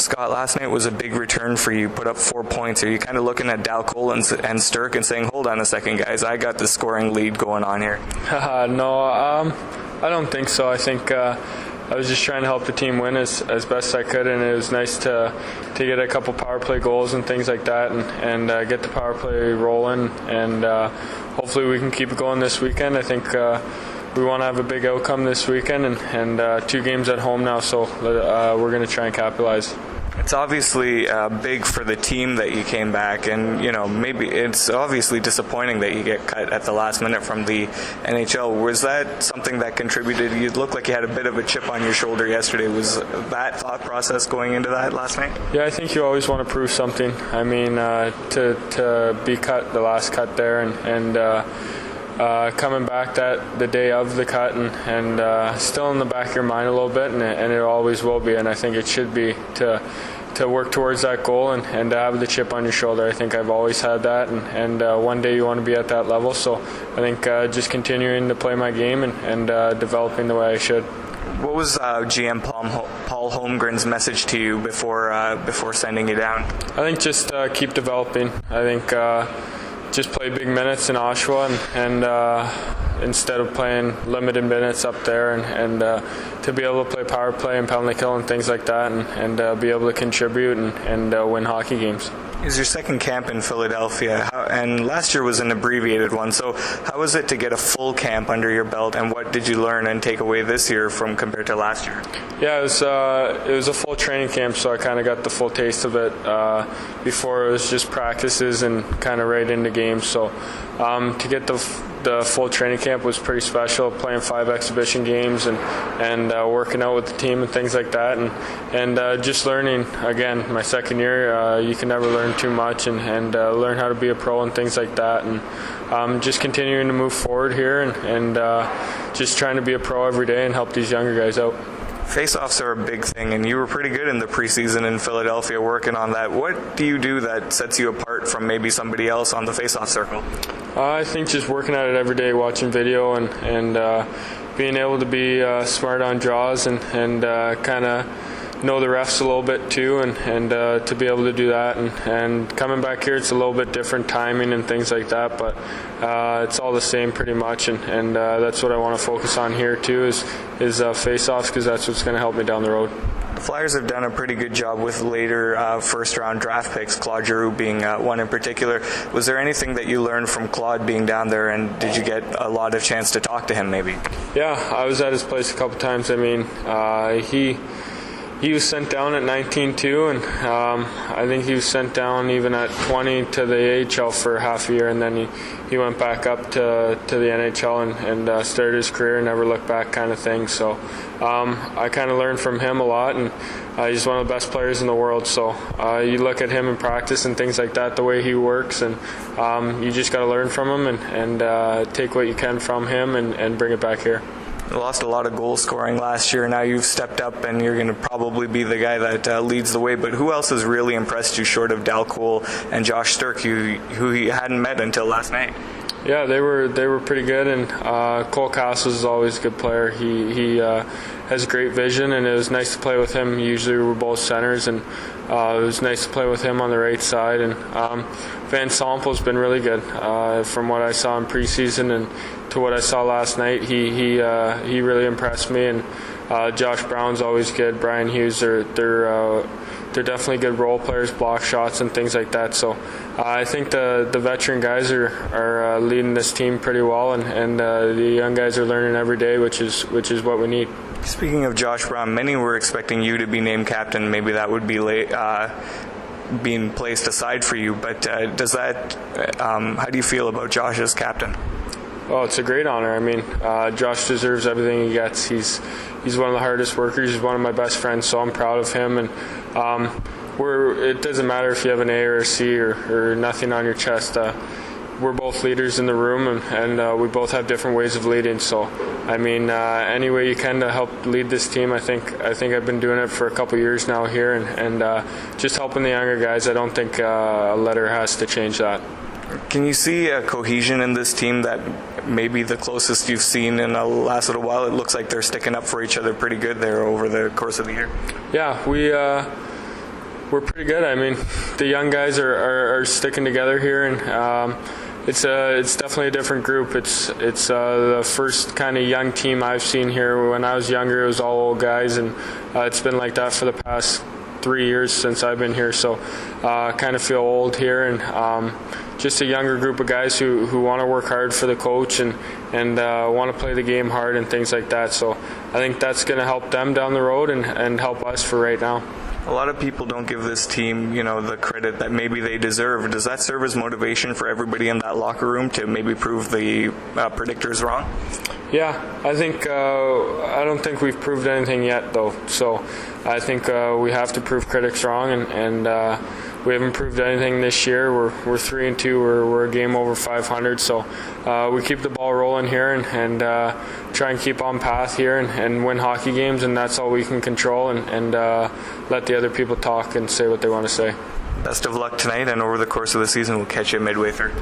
Scott, last night was a big return for you. Put up 4 points. Are you kind of looking at Dal Cole and Sturck and saying, hold on a second, guys, I got the scoring lead going on here? No, I don't think so. I think I was just trying to help the team win as best I could, and it was nice to get a couple power play goals and things like that, and get the power play rolling, and hopefully we can keep it going this weekend. I think we want to have a big outcome this weekend, and 2 games at home now, so we're going to try and capitalize. It's obviously big for the team that you came back, and maybe it's obviously disappointing that you get cut at the last minute from the NHL. Was that something that contributed? You looked like you had a bit of a chip on your shoulder yesterday. Was that thought process going into that last night? Yeah, I think you always want to prove something. I mean, to be cut, the last cut there, and coming back the day of the cut, and still in the back of your mind a little bit, and it always will be, and I think it should be to work towards that goal and to have the chip on your shoulder. I think I've always had that, and one day you want to be at that level, so I think just continuing to play my game and developing the way I should. What was GM Paul Holmgren's message to you before sending you down? I think just keep developing. I think just play big minutes in Oshawa, and instead of playing limited minutes up there, and to be able to play power play and penalty kill and things like that, and be able to contribute and win hockey games. Is your second camp in Philadelphia, and last year was an abbreviated one, so how was it to get a full camp under your belt, and what did you learn and take away this year from compared to last year? Yeah, it was a full training camp, so I kind of got the full taste of it. Before it was just practices and kind of right into games, so to get the full training camp was pretty special, playing 5 exhibition games and working out with the team and things like that, and just learning. Again, my second year, you can never learn too much, and learn how to be a pro and things like that, and just continuing to move forward here, and just trying to be a pro every day and help these younger guys out. Face-offs are a big thing, and you were pretty good in the preseason in Philadelphia working on that. What do you do that sets you apart from maybe somebody else on the face-off circle? I think just working at it every day, watching video, and being able to be smart on draws and kind of know the refs a little bit too, and to be able to do that, and coming back here, it's a little bit different timing and things like that, but it's all the same pretty much, and that's what I want to focus on here too, is face-offs, because that's what's going to help me down the road. The Flyers have done a pretty good job with later first-round draft picks, Claude Giroux being one in particular. Was there anything that you learned from Claude being down there, and did you get a lot of chance to talk to him maybe? Yeah, I was at his place a couple times. I mean, he was sent down at 19 too, and I think he was sent down even at 20 to the AHL for half a year, and then he went back up to the NHL and started his career, never looked back kind of thing. So I kind of learned from him a lot, and he's one of the best players in the world. So you look at him in practice and things like that, the way he works, and you just got to learn from him and take what you can from him and bring it back here. You lost a lot of goal scoring last year. Now you've stepped up, and you're going to probably be the guy that leads the way. But who else has really impressed you short of Dal Cole and Josh Sturck, who you hadn't met until last night? Yeah, they were pretty good, and Cole Castles is always a good player. He has great vision, and it was nice to play with him. Usually we're both centers, and it was nice to play with him on the right side. And Van Sompel's been really good from what I saw in preseason and to what I saw last night. He really impressed me, and Josh Brown's always good. Brian Hughes, they're definitely good role players, block shots and things like that. So I think the veteran guys are leading this team pretty well, and the young guys are learning every day, which is what we need. Speaking of Josh Brown, many were expecting you to be named captain. Maybe that would be being placed aside for you, but does that? How do you feel about Josh as captain? Oh, it's a great honor. I mean, Josh deserves everything he gets. He's one of the hardest workers. He's one of my best friends, so I'm proud of him. And it doesn't matter if you have an A or a C or nothing on your chest. We're both leaders in the room, and we both have different ways of leading. So, I mean, any way you can to help lead this team, I think I've been doing it for a couple years now here, and just helping the younger guys. I don't think a letter has to change that. Can you see a cohesion in this team that maybe the closest you've seen in the last little while? It looks like they're sticking up for each other pretty good there over the course of the year. Yeah, We're pretty good. I mean, the young guys are sticking together here, and it's definitely a different group. It's the first kind of young team I've seen here. When I was younger, it was all old guys, and it's been like that for the past 3 years since I've been here. So kind of feel old here, and just a younger group of guys who want to work hard for the coach and want to play the game hard and things like that. So I think that's going to help them down the road and help us for right now. A lot of people don't give this team, the credit that maybe they deserve. Does that serve as motivation for everybody in that locker room to maybe prove the predictors wrong? Yeah, I think I don't think we've proved anything yet, though. So I think we have to prove critics wrong, and we haven't proved anything this year. We're 3-2. We're a game over 500. So we keep the ball rolling here and try and keep on path here and win hockey games, and that's all we can control. And let the other people talk and say what they want to say. Best of luck tonight, and over the course of the season, we'll catch you midway through.